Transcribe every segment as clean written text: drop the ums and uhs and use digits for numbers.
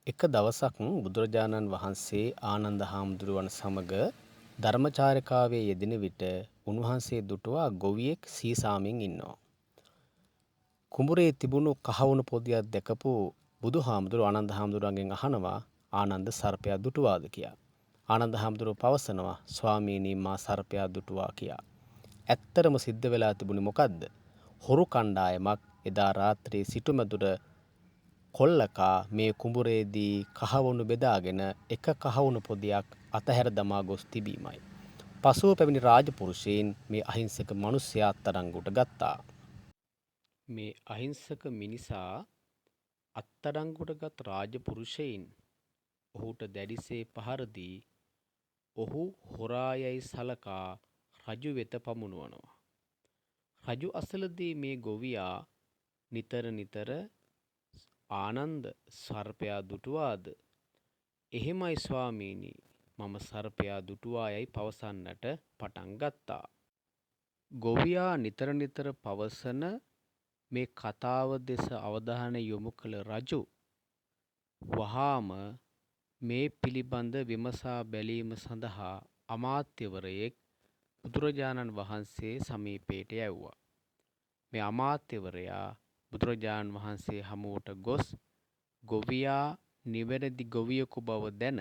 එක දවසක් බුදුරජාණන් වහන්සේ ආනන්ද හාමුදුරුවන් සමග ධර්මචාරිකාවේ යෙදෙන විට උන්වහන්සේ දුටුවා ගොවියෙක් සීසාමින් ඉන්නවා. කුඹුරේ තිබුණු කහවණු පොදියක් දැකපු බුදුහාමුදුරුවෝ ආනන්ද හාමුදුරුවන්ගෙන් අහනවා ආනන්ද සර්පයා දුටුවාද කියා. ආනන්ද හාමුදුරුවෝ පවසනවා ස්වාමීනි මා සර්පයා දුටුවා කියා. ඇත්තටම සිද්ධ වෙලා තිබුණේ මොකද්ද? හොරු කණ්ඩායමක් එදා රාත්‍රියේ සිටුමැදුර කොල්ලකා මේ කුඹුරේදී කහවණු බෙදාගෙන එක කහවණු පොදියක් අතහැර දමා ගොස් තිබීමයි. පසුව පැමිණි රාජපුරුෂයන් මේ අහිංසක මිනිසයා අත්අඩංගුවට ගත්තා. මේ අහිංසක මිනිසා අත්අඩංගුවටගත් රාජපුරුෂයන් ඔහුට දැඩිසේ පහර දී ඔහු හොරා යයි සලකා රජු වෙත පමුණුවනවා. රජු අසලදී මේ ගොවියා නිතර ආනන්ද සර්පයා දුටුවාද? එහෙමයි ස්වාමීනි මම සර්පයා දුටුවා යයි පවසන්නට පටන් ගත්තා. ගොවියා නිතර පවසන මේ කතාව දෙස අවධානය යොමු කළ රජු වහාම මේ පිළිබඳ විමසා බැලීම සඳහා අමාත්‍යවරයෙක් බුදුරජාණන් වහන්සේ සමීපයට යැව්වා. මේ අමාත්‍යවරයා බුදුරජාණන් වහන්සේ හමුවට ගොස් ගොවියා නිවැරදි ගොවියෙකු බව දැන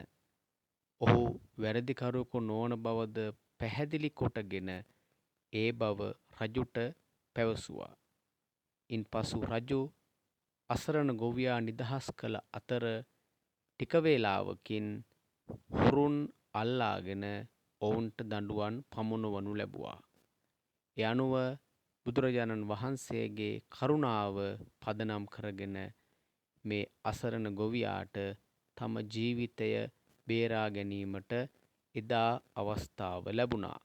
ඔහු වැරදිකරුවෙකු නොවන බවද පැහැදිලි කොටගෙන ඒ බව රජුට පැවසුවා. ඉන්පසු රජු අසරණ ගොවියා නිදහස් කළ අතර ටික වේලාවකින් හොරුන් අල්ලාගෙන ඔවුන්ට දඬුවම් පමුණවනු ලැබුවා. ඒ අනුව බුදුරජාණන් වහන්සේගේ කරුණාව පදනම් කරගෙන මේ අසරණ ගොවියාට තම ජීවිතය බේරා ගැනීමට එදා අවස්ථාව ලැබුණා.